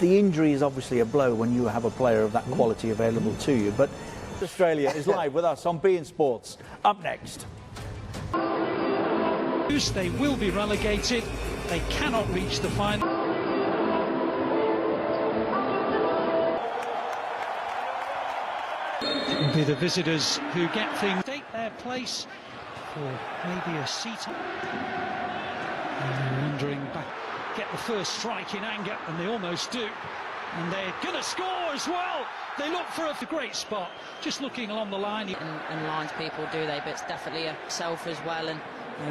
The injury is obviously a blow when you have a player of that quality available to you, but Australia is live with us on beIN Sports. Up next. They will be relegated. They cannot reach the final. It will be the visitors who get things, take their place for maybe a seat. And they're wondering back, get the first strike in anger, and they almost do. And they're going to score as well. They look for a great spot, just looking along the line. And lines people do they, but it's definitely a self as well, and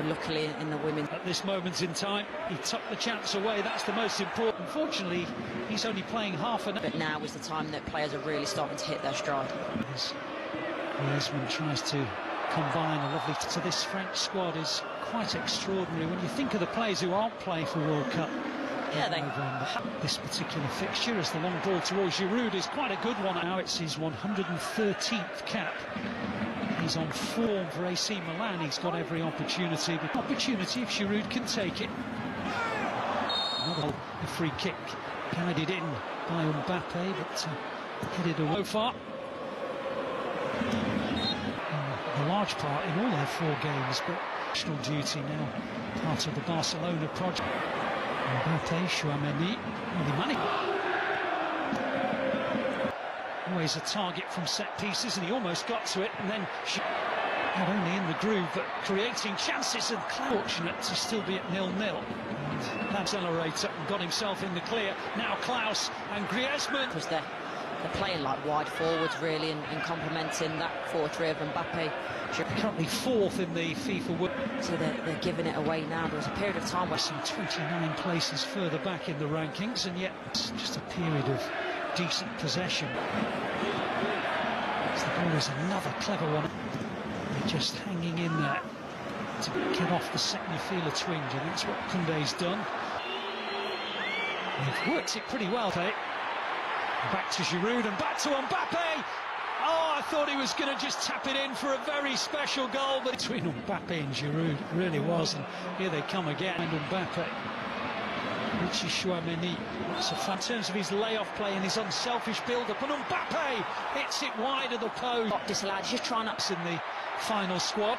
luckily in the women. At this moment in time, he took the chance away. That's the most important. Unfortunately, he's only playing half an hour. But now is the time that players are really starting to hit their stride. Griezmann tries to combine a lovely... So this French squad is quite extraordinary. When you think of the players who aren't playing for World Cup, this particular fixture, as the long ball towards Giroud, is quite a good one. Now it's his 113th cap. He's on form for AC Milan. He's got every opportunity. The opportunity if Giroud can take it. Another free kick guided in by Mbappe, but headed away so far. A large part in all their 4 games, but national duty now part of the Barcelona project. Mbappe, Chouameni, always a target from set pieces, and he almost got to it, and then not only in the groove but creating chances, and fortunate to still be at 0-0. And that accelerator and got himself in the clear. Now Klaus and Griezmann. Because they're playing like wide forwards really, and complementing that 4-3 of Mbappe. Currently 4th in the FIFA World. So they're giving it away now. There was a period of time where some 29 places further back in the rankings, and yet it's just a period of decent possession. So the ball is another clever one. They're just hanging in there to get off the second you feel a twinge, and that's what Koundé's done. They've worked it pretty well, eh? Back to Giroud and back to Mbappe. Oh, I thought he was going to just tap it in for a very special goal, but between Mbappe and Giroud, it really was. And here they come again. And Mbappe, Richie Chouameni. It's a fun in terms of his layoff play and his unselfish build-up. And Mbappe hits it wide of the post. Disallowed, just trying up in the final squad.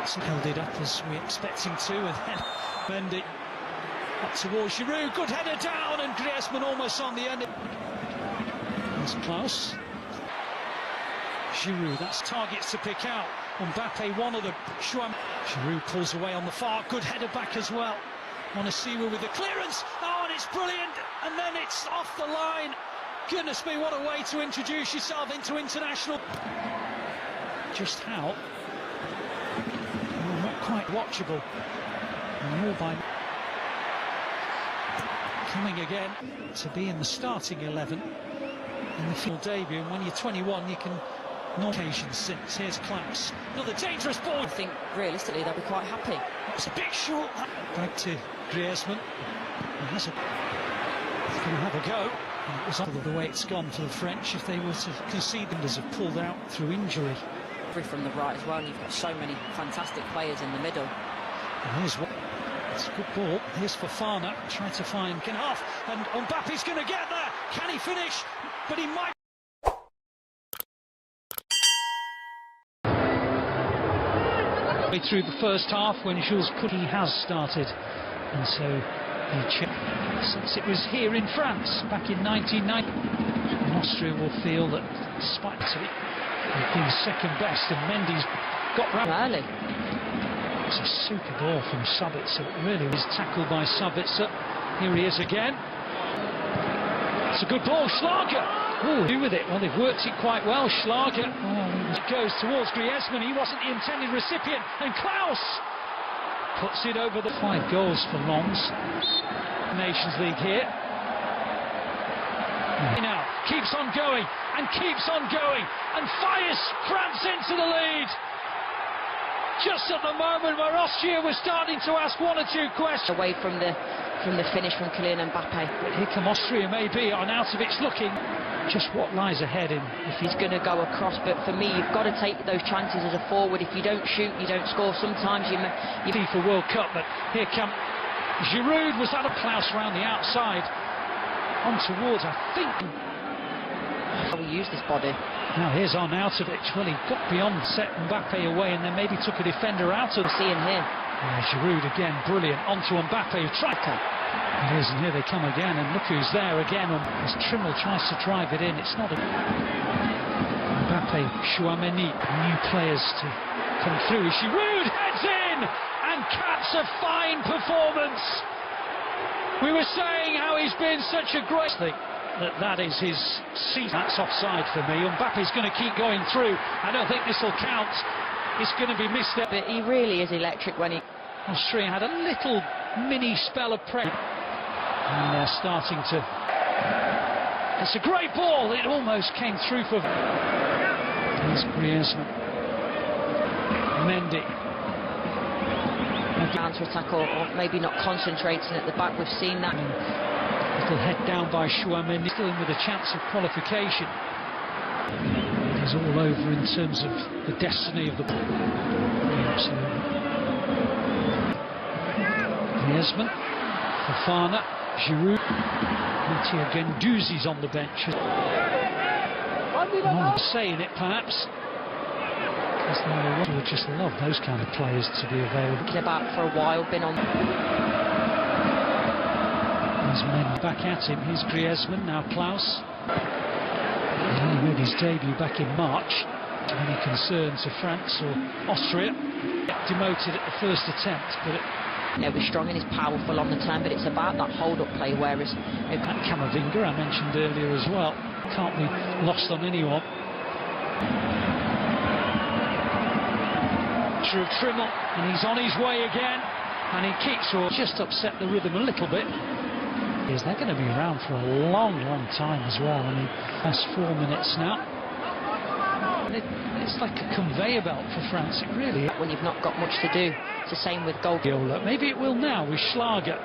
So held it up as we expect him to, and then Mendy up towards Giroud. Good header down, and Griezmann almost on the end. There's Klaus. Giroud, that's targets to pick out. Mbappe, one of them. Giroud pulls away on the far. Good header back as well. Monasira with the clearance. Oh, and it's brilliant. And then it's off the line. Goodness me, what a way to introduce yourself into international. Just how? Well, not quite watchable. More by coming again to be in the starting 11 in the field debut. And when you're 21, you can. No occasion since. Here's Klaus. Another dangerous ball. I think realistically they'll be quite happy. It's a bit short. Back to Griezmann. He's going to have a go. And it was on the way it's gone for the French. If they were to concede, them as have pulled out through injury. From the right as well, and you've got so many fantastic players in the middle. And here's what. It's a good ball. Here's Fofana trying to find half, and Mbappe's going to get there. Can he finish? But he might. Through the first half, when Jules Couty has started, and so since it was here in France back in 1990, and Austria will feel that despite it, they've been second best, and Mendy's got round. Early. It's a super ball from Sabitzer. It really was tackled by Sabitzer. Here he is again. It's a good ball, Schlager. Ooh, do with it. Well, they've worked it quite well, Schlager. It goes towards Griezmann. He wasn't the intended recipient. And Klaus puts it over the 5 goals for Lens. Nations League here. Now keeps on going and keeps on going and fires France into the lead. Just at the moment where Austria was starting to ask 1 or 2 questions. Away from the finish from Kylian Mbappe. But here come Austria maybe on out of its looking. Just what lies ahead in. If he's going to go across, but for me, you've got to take those chances as a forward. If you don't shoot, you don't score. Sometimes you FIFA World Cup, but here come Giroud. Was that a Klaus round the outside? on towards, I think. How we use this body. Now here's Arnautovic. Well, he got beyond, set Mbappe away, and then maybe took a defender out of. See him here. Yeah, Giroud again, brilliant. Onto Mbappe, who tried to. It is, and here they come again, and look who's there again. As Trimmel tries to drive it in, it's not a. Mbappe, Chouameni, new players to come through. Giroud heads in and caps a fine performance. We were saying how he's been such a great thing. That is his seat. That's offside for me. Mbappe's going to keep going through. I don't think this will count. It's going to be missed there. But he really is electric when he... Austria had a little mini spell of pressure. And they're starting to... It's a great ball. It almost came through for... Here's Griezmann. Mendy. Counter-attack or maybe not concentrating at the back. We've seen that. Little head down by Chouameni, still in with a chance of qualification. He's all over in terms of the destiny of the... Absolutely. Griezmann, Fofana, Giroud, Mattia Guendouzi's on the bench. I'm saying it perhaps. Because they would just love those kind of players to be available. About for a while, been on. There's men back at him. Here's Griezmann, now Klaus. He only made his debut back in March. Any concern to France or Austria? Demoted at the first attempt, but He's strong and he's powerful on the turn, but it's about that hold-up play, whereas... Camavinga, I mentioned earlier as well. Can't be lost on anyone. Of Trimmel, and he's on his way again, and he keeps just upset the rhythm a little bit. They're going to be around for a long time as well. I mean, that's 4 minutes now. It's like a conveyor belt for France, it really is. When you've not got much to do, it's the same with goal. Maybe it will now with Schlager.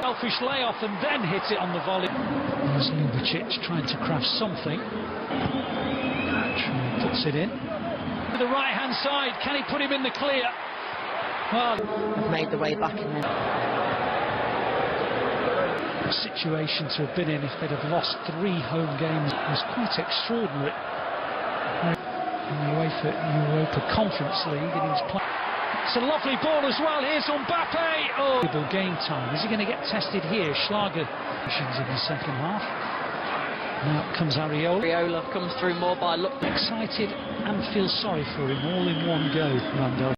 Selfish layoff and then hit it on the volley. There's Ljubicic trying to craft something. Puts it in. To the right-hand side, can he put him in the clear? Well, made the way back in there. The situation to have been in if they'd have lost 3 home games was quite extraordinary. In the Europa Conference League, and he's playing. It's a lovely ball as well. Here's Mbappe. Oh, game time. Is he going to get tested here? Schlager in the second half. Now comes Areola. Areola comes through more by look. Excited and feel sorry for him all in one go, Randolph.